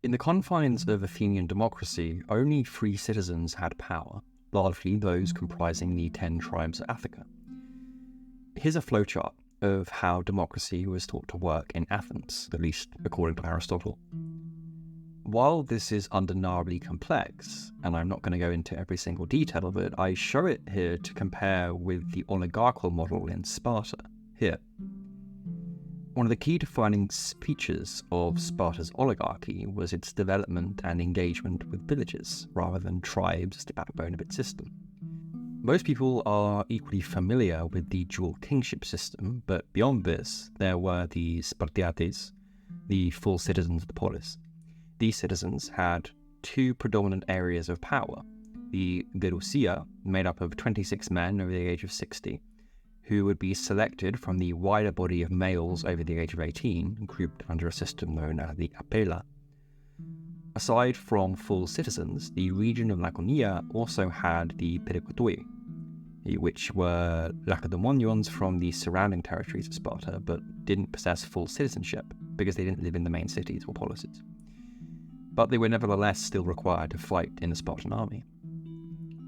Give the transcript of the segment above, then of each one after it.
In the confines of Athenian democracy, only 3 citizens had power, largely those comprising the 10 tribes of Attica. Here's a flowchart of how democracy was taught to work in Athens, at least according to Aristotle. While this is undeniably complex, and I'm not going to go into every single detail of it, I show it here to compare with the oligarchical model in Sparta, here. One of the key defining features of Sparta's oligarchy was its development and engagement with villages, rather than tribes as the backbone of its system. Most people are equally familiar with the dual kingship system, but beyond this, there were the Spartiates, the full citizens of the polis. These citizens had 2 predominant areas of power: the Gerousia, made up of 26 men over the age of 60, who would be selected from the wider body of males over the age of 18, grouped under a system known as the Apella. Aside from full citizens, the region of Laconia also had the Pericotoi, which were Lacedaemonians from the surrounding territories of Sparta, but didn't possess full citizenship because they didn't live in the main cities or polises. But they were nevertheless still required to fight in the Spartan army.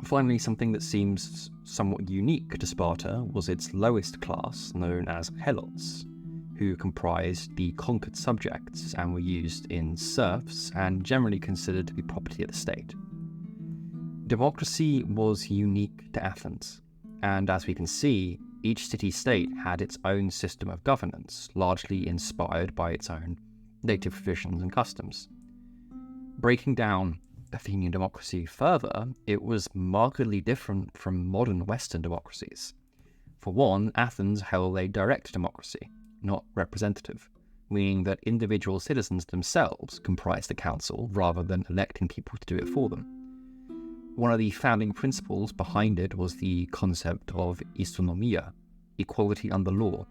Finally, something that seems somewhat unique to Sparta was its lowest class, known as Helots, who comprised the conquered subjects and were used in serfs and generally considered to be property of the state. Democracy was unique to Athens, and as we can see, each city-state had its own system of governance, largely inspired by its own native traditions and customs. Breaking down Athenian democracy further, it was markedly different from modern Western democracies. For one, Athens held a direct democracy, not representative, meaning that individual citizens themselves comprised the council rather than electing people to do it for them. One of the founding principles behind it was the concept of isonomia, equality under law,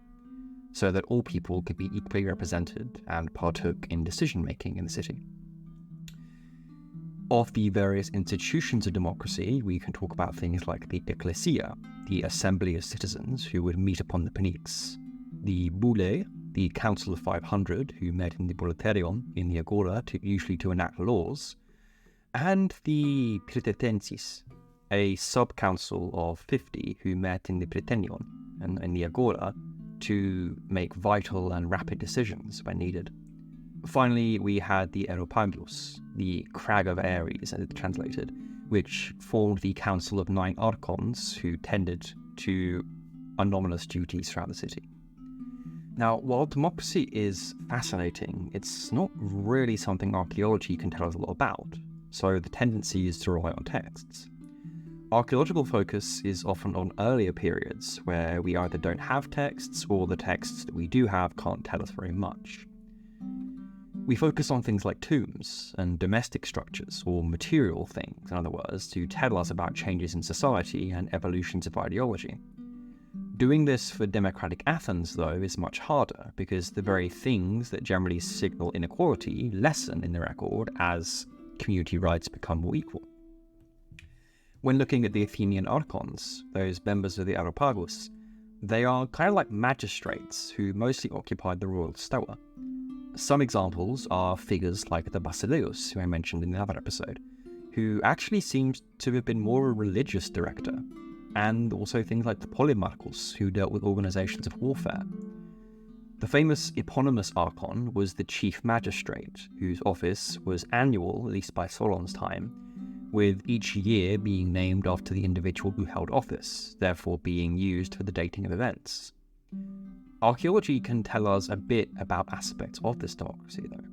so that all people could be equally represented and partook in decision-making in the city. Of the various institutions of democracy, we can talk about things like the Ekklesia, the assembly of citizens who would meet upon the Pnyx, the Boule, the Council of 500 who met in the Kleroterion in the Agora usually to enact laws, and the Prytatenses, a sub-council of 50 who met in the Prytanion and in the Agora to make vital and rapid decisions when needed. Finally, we had the Areopagus, the Crag of Ares as it's translated, which formed the council of 9 archons who tended to anomalous duties throughout the city. Now, while democracy is fascinating, it's not really something archaeology can tell us a lot about, so the tendency is to rely on texts. Archaeological focus is often on earlier periods where we either don't have texts or the texts that we do have can't tell us very much. We focus on things like tombs and domestic structures, or material things, in other words, to tell us about changes in society and evolutions of ideology. Doing this for democratic Athens, though, is much harder, because the very things that generally signal inequality lessen in the record as community rights become more equal. When looking at the Athenian archons, those members of the Areopagus, they are kind of like magistrates who mostly occupied the royal stoa. Some examples are figures like the Basileus, who I mentioned in the other episode, who actually seems to have been more a religious director, and also things like the Polemarchus, who dealt with organizations of warfare. The famous eponymous archon was the chief magistrate, whose office was annual, at least by Solon's time, with each year being named after the individual who held office, therefore being used for the dating of events. Archaeology can tell us a bit about aspects of this democracy, though.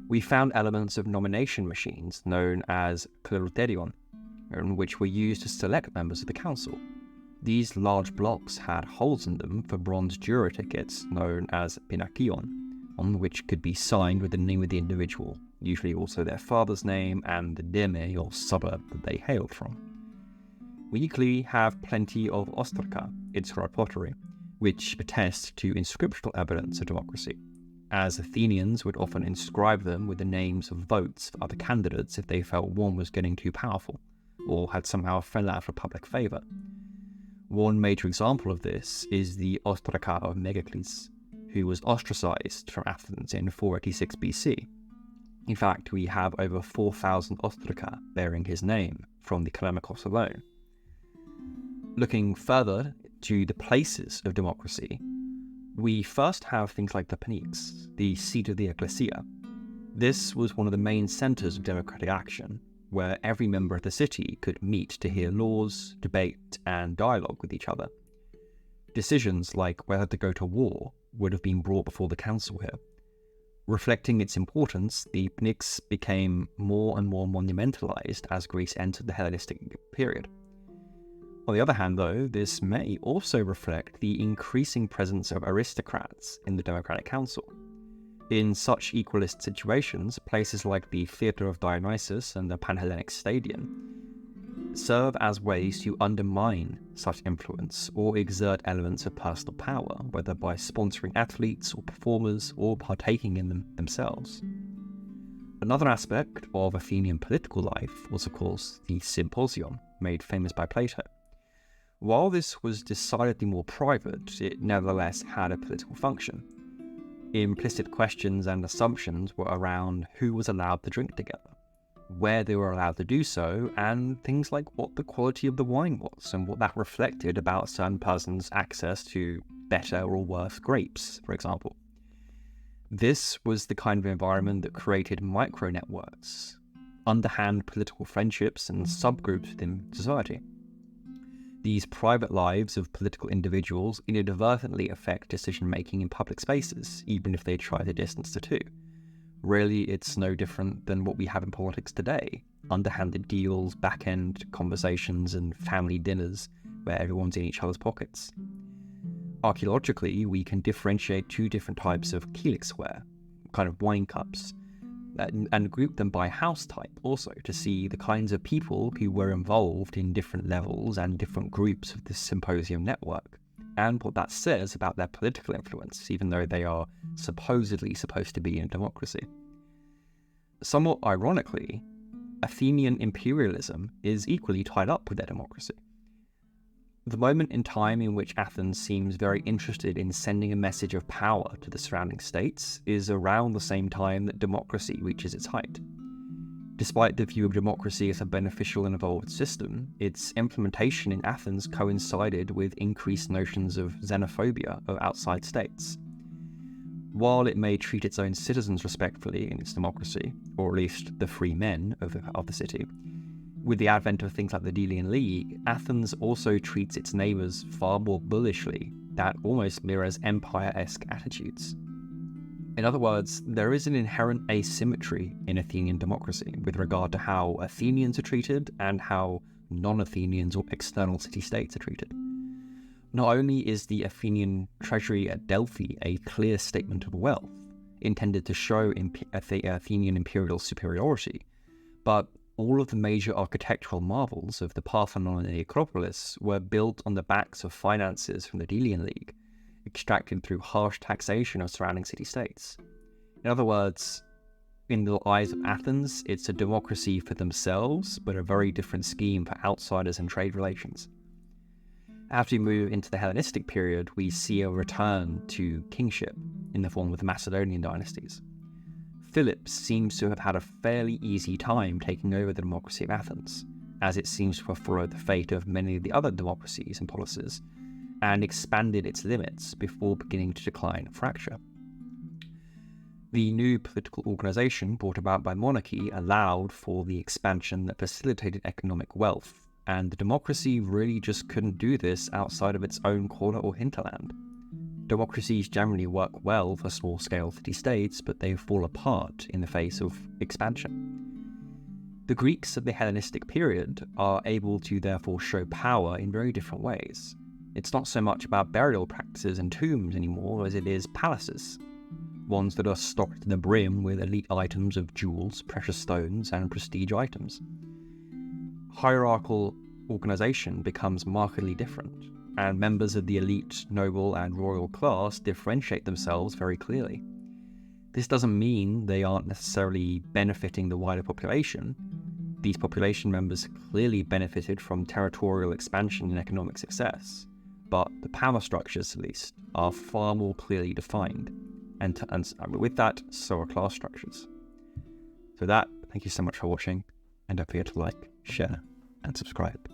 We found elements of nomination machines known as Kleroterion, which were used to select members of the council. These large blocks had holes in them for bronze juror tickets known as pinakion, on which could be signed with the name of the individual, usually also their father's name and the deme or suburb that they hailed from. We equally have plenty of Ostraka, inscribed pottery, which attest to inscriptional evidence of democracy, as Athenians would often inscribe them with the names of votes for other candidates if they felt one was getting too powerful, or had somehow fell out of public favour. One major example of this is the Ostraka of Megacles, who was ostracized from Athens in 486 BC. In fact, we have over 4,000 Ostraka bearing his name from the Kallimachos alone. Looking further to the places of democracy, we first have things like the Pnyx, the seat of the Ekklesia. This was one of the main centres of democratic action, where every member of the city could meet to hear laws, debate, and dialogue with each other. Decisions like whether to go to war would have been brought before the council here. Reflecting its importance, the Pnyx became more and more monumentalized as Greece entered the Hellenistic period. On the other hand, though, this may also reflect the increasing presence of aristocrats in the democratic council. In such equalist situations, places like the Theatre of Dionysus and the Panhellenic Stadion serve as ways to undermine such influence or exert elements of personal power, whether by sponsoring athletes or performers or partaking in them themselves. Another aspect of Athenian political life was, of course, the symposium, made famous by Plato. While this was decidedly more private, it nevertheless had a political function. Implicit questions and assumptions were around who was allowed to drink together, where they were allowed to do so, and things like what the quality of the wine was and what that reflected about a certain person's access to better or worse grapes, for example. This was the kind of environment that created micro-networks, underhand political friendships and subgroups within society. These private lives of political individuals inadvertently affect decision-making in public spaces, even if they try to distance the two. Really, it's no different than what we have in politics today. Underhanded deals, back-end conversations, and family dinners where everyone's in each other's pockets. Archaeologically, we can differentiate two different types of kelixware, kind of wine cups, and group them by house type also to see the kinds of people who were involved in different levels and different groups of this symposium network, and what that says about their political influence, even though they are supposedly supposed to be in a democracy. Somewhat ironically, Athenian imperialism is equally tied up with their democracy. The moment in time in which Athens seems very interested in sending a message of power to the surrounding states is around the same time that democracy reaches its height. Despite the view of democracy as a beneficial and evolved system, its implementation in Athens coincided with increased notions of xenophobia of outside states. While it may treat its own citizens respectfully in its democracy, or at least the free men of the city, with the advent of things like the Delian League, Athens also treats its neighbours far more bullishly, that almost mirrors empire-esque attitudes. In other words, there is an inherent asymmetry in Athenian democracy with regard to how Athenians are treated and how non-Athenians or external city-states are treated. Not only is the Athenian treasury at Delphi a clear statement of wealth, intended to show Athenian imperial superiority, but all of the major architectural marvels of the Parthenon and the Acropolis were built on the backs of finances from the Delian League, extracted through harsh taxation of surrounding city-states. In other words, in the eyes of Athens, it's a democracy for themselves, but a very different scheme for outsiders and trade relations. After we move into the Hellenistic period, we see a return to kingship in the form of the Macedonian dynasties. Philip seems to have had a fairly easy time taking over the democracy of Athens, as it seems to have followed the fate of many of the other democracies and policies, and expanded its limits before beginning to decline and fracture. The new political organisation brought about by monarchy allowed for the expansion that facilitated economic wealth, and the democracy really just couldn't do this outside of its own corner or hinterland. Democracies generally work well for small-scale city-states, but they fall apart in the face of expansion. The Greeks of the Hellenistic period are able to therefore show power in very different ways. It's not so much about burial practices and tombs anymore as it is palaces, ones that are stocked to the brim with elite items of jewels, precious stones, and prestige items. Hierarchical organisation becomes markedly different, and members of the elite, noble, and royal class differentiate themselves very clearly. This doesn't mean they aren't necessarily benefiting the wider population. These population members clearly benefited from territorial expansion and economic success, but the power structures, at least, are far more clearly defined, and with that, so are class structures. For that, thank you so much for watching, and don't forget to like, share, and subscribe.